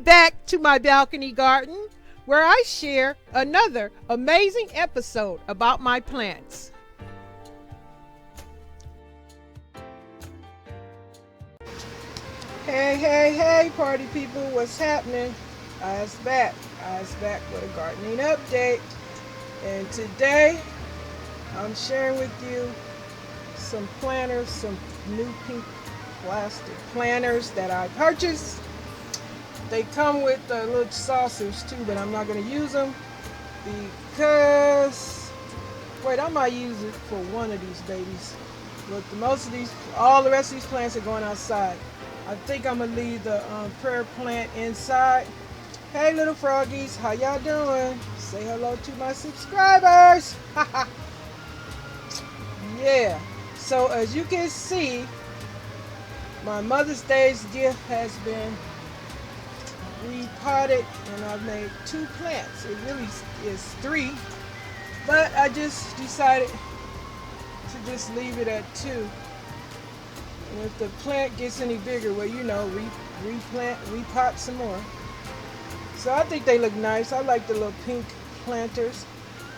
back to my balcony garden, where I share another amazing episode about my plants. Hey, party people, what's happening? I's back with a gardening update. And today, I'm sharing with you some planters, some new pink plastic planters that I purchased. They come with little saucers too, but I'm not going to use them because, wait, I might use it for one of these babies. But all the rest of these plants are going outside. I think I'm going to leave the prayer plant inside. Hey little froggies, how y'all doing? Say hello to my subscribers. Yeah, so as you can see, my Mother's Day's gift has been repotted, and I've made 2 plants. It really is 3, but I just decided to just leave it at 2. And if the plant gets any bigger, well, you know, repot some more. So I think they look nice. I like the little pink planters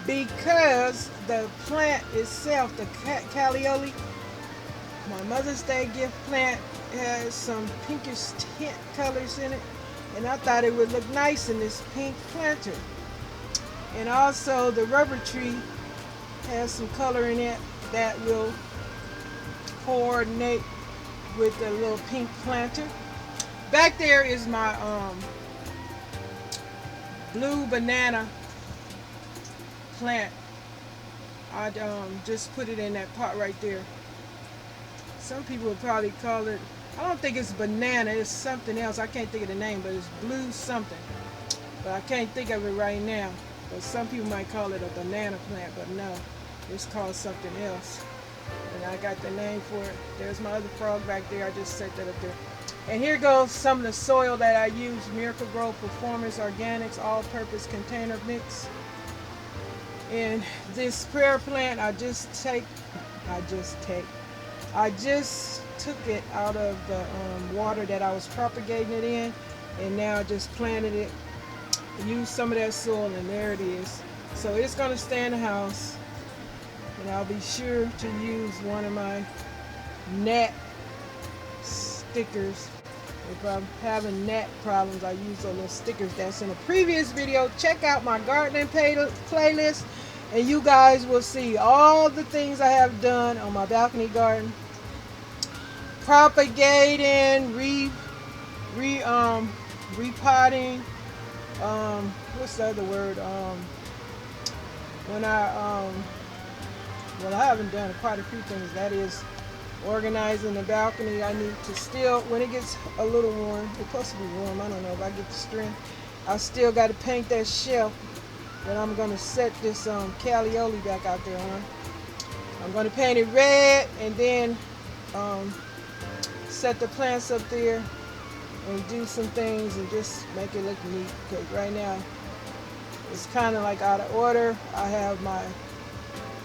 because the plant itself, the Calioli, my Mother's Day gift plant, has some pinkish tint colors in it, and I thought it would look nice in this pink planter. And also the rubber tree has some color in it that will coordinate with the little pink planter. Back there is my blue banana plant. I just put it in that pot right there. Some people would probably call it, I don't think it's banana, it's something else. I can't think of the name, but it's blue something. But I can't think of it right now. But some people might call it a banana plant, but no, it's called something else. And I got the name for it. There's my other frog back there. I just set that up there. And here goes some of the soil that I use. Miracle Grow Performance Organics All-Purpose Container Mix. And this prayer plant, I just took it out of the water that I was propagating it in, and now I just planted it, used some of that soil, and there it is. So it's going to stay in the house, and I'll be sure to use one of my net stickers. If I'm having net problems, I use those little stickers that's in a previous video. Check out my gardening playlist, and you guys will see all the things I have done on my balcony garden. Propagating, repotting, what's the other word? Well, I haven't done quite a few things. That is organizing the balcony. I need to still, when it gets a little warm, it's supposed to be warm, I don't know if I get the strength, I still got to paint that shelf that I'm going to set this Calioli back out there on. I'm going to paint it red, and then set the plants up there and do some things and just make it look neat, because right now it's kind of like out of order. I have my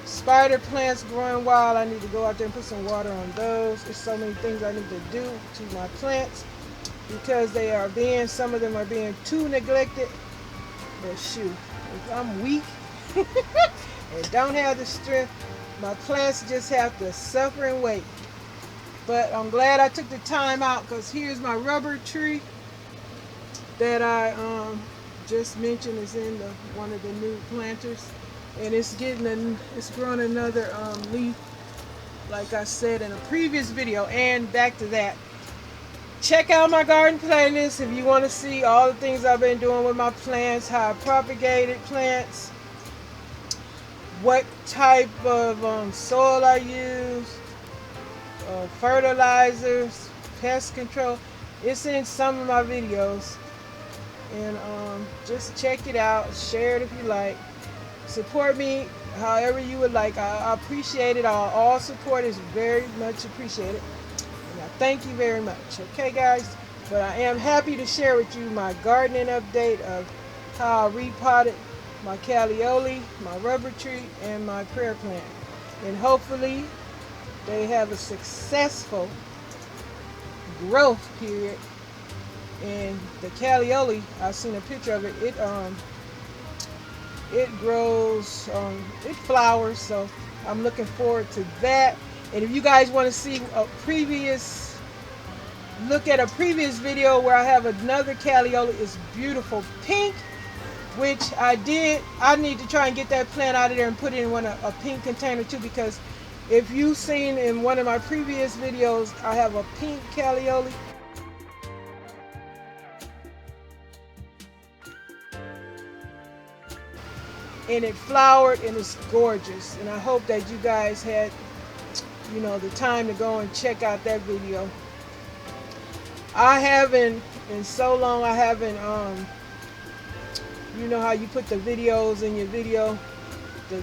spider plants growing wild. I need to go out there and put some water on those. There's so many things I need to do to my plants because some of them are being too neglected. But shoot, if I'm weak and don't have the strength, my plants just have to suffer and wait. But I'm glad I took the time out, because here's my rubber tree that I just mentioned is in one of the new planters, and it's growing another leaf, like I said in a previous video. And back to that, check out my garden playlist if you want to see all the things I've been doing with my plants, how I propagated plants, what type of soil I use, fertilizers, pest control. It's in some of my videos, and just check it out, share it if you like, support me however you would like. I appreciate it all support is very much appreciated, and I thank you very much. Okay guys, but I am happy to share with you my gardening update of how I repotted my Calioli, my rubber tree, and my prayer plant, and hopefully they have a successful growth period And the calioli, I've seen a picture of it. It grows, it flowers. So I'm looking forward to that. And if you guys want to see a previous look at a previous video where I have another calioli, it's beautiful pink, which I need to try and get that plant out of there and put it in a pink container too, because if you've seen in one of my previous videos, I have a pink calioli. And it flowered and it's gorgeous. And I hope that you guys had, the time to go and check out that video. I haven't, in so long, I haven't, you know how you put the videos in your video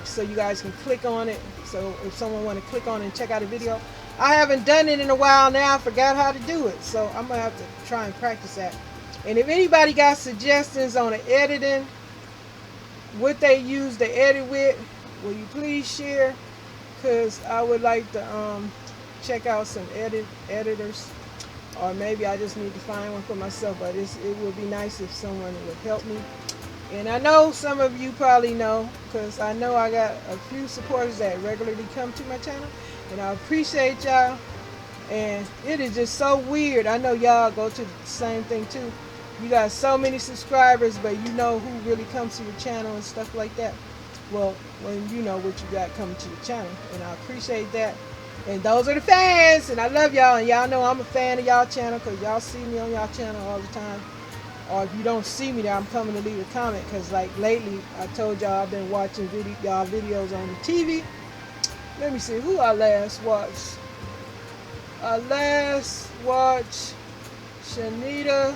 so you guys can click on it. So if someone want to click on it and check out a video, I haven't done it in a while now. I forgot how to do it. So I'm going to have to try and practice that. And if anybody got suggestions on the editing, what they use to edit with, will you please share? Because I would like to check out some editors. Or maybe I just need to find one for myself. But it would be nice if someone would help me. And I know some of you probably know, because I know I got a few supporters that regularly come to my channel. And I appreciate y'all. And it is just so weird. I know y'all go to the same thing too. You got so many subscribers, but you know who really comes to your channel and stuff like that. Well, when you know what you got coming to your channel. And I appreciate that. And those are the fans. And I love y'all. And y'all know I'm a fan of y'all channel, because y'all see me on y'all channel all the time. Or if you don't see me there, I'm coming to leave a comment. Because like lately, I told y'all I've been watching y'all videos on the TV. Let me see who I last watched. I last watched Shanita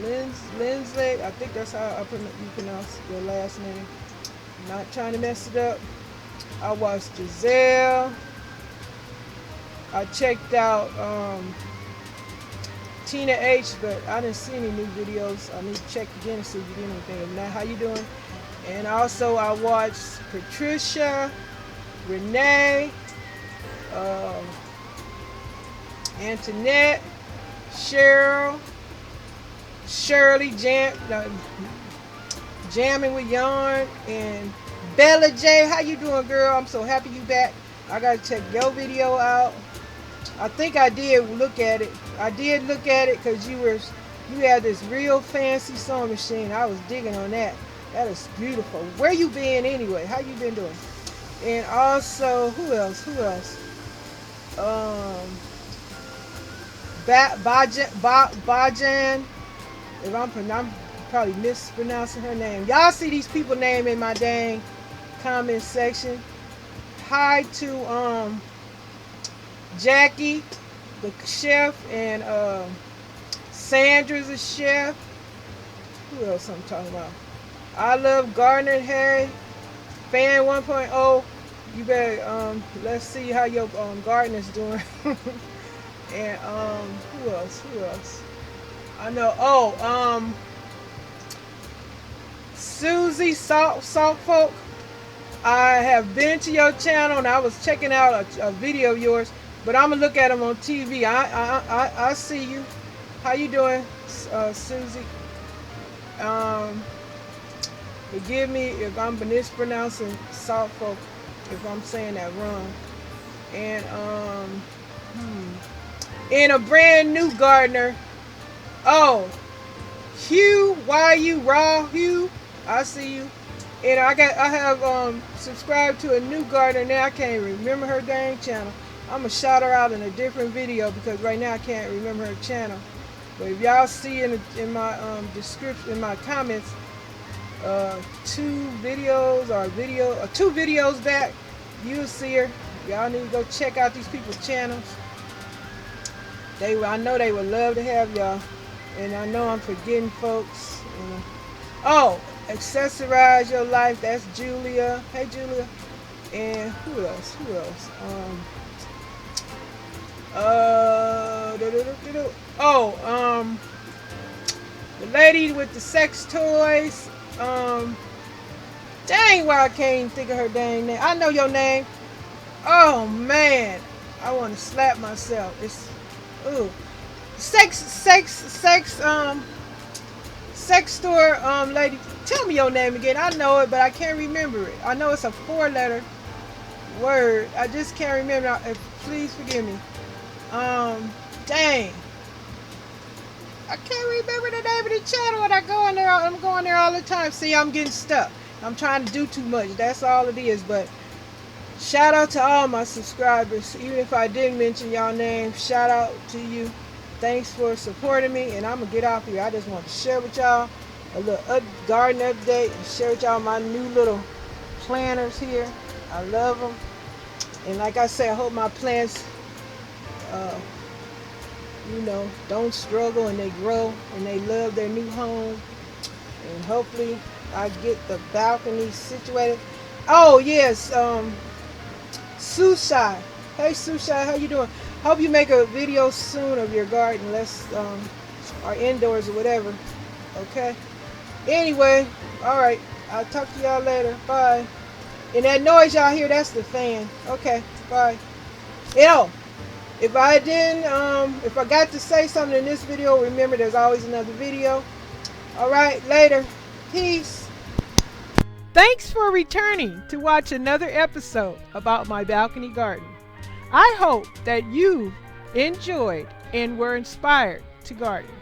Lindsley. I think that's how you pronounce your last name. I'm not trying to mess it up. I watched Giselle. I checked out Tina H, but I didn't see any new videos. I need to check again and see if you did anything. If not, how you doing? And also I watched Patricia, Renee, Antoinette, Cheryl, Shirley, Jamming with Yarn, and Bella J. How you doing, girl? I'm so happy you back. I gotta check your video out. I think I did look at it. I did look at it because you had this real fancy sewing machine. I was digging on that. That is beautiful. Where you been anyway? How you been doing? And also, who else? Bajan. If I'm probably mispronouncing her name. Y'all see these people name in my dang comment section. Hi to Jackie, the chef, and Sandra's a chef. Who else I'm talking about? I love Gardner Hay, Fan 1.0. You better let's see how your garden is doing. And who else? I know. Susie Saltfolk. I have been to your channel and I was checking out a video of yours, but I'm gonna look at them on TV. I see you. How you doing, Susie? Forgive me if I'm mispronouncing Saltfolk, if I'm saying that wrong. And and a brand new gardener. Oh, Hugh, Hugh? I see you. And I have subscribed to a new gardener now. I can't remember her dang channel. I'm gonna shout her out in a different video because right now I can't remember her channel. But if y'all see in my description, in my comments, two videos back, you'll see her. Y'all need to go check out these people's channels. I know they would love to have y'all. And I know I'm forgetting folks. Oh, Accessorize Your Life. That's Julia. Hey, Julia. And who else? The lady with the sex toys. Dang, why I can't even think of her dang name. I know your name. Oh man, I want to slap myself. sex store lady. Tell me your name again. I know it, but I can't remember it. I know it's a 4-letter word. I just can't remember. Please forgive me. Dang. I can't remember the name of the channel when I go in there. I'm going there all the time. See, I'm getting stuck. I'm trying to do too much. That's all it is. But shout out to all my subscribers. Even if I didn't mention y'all name, shout out to you. Thanks for supporting me. And I'm going to get off here. I just want to share with y'all a little garden update and share with y'all my new little planters here. I love them. And like I said, I hope my plants, don't struggle and they grow and they love their new home. And hopefully I get the balcony situated. Oh yes, Susai. Hey Susai, how you doing? Hope you make a video soon of your garden. Let's or indoors or whatever. Okay. Anyway, alright. I'll talk to y'all later. Bye. And that noise y'all hear, that's the fan. Okay, bye. If I got to say something in this video, remember there's always another video. Alright, later. Peace. Thanks for returning to watch another episode about my balcony garden. I hope that you enjoyed and were inspired to garden.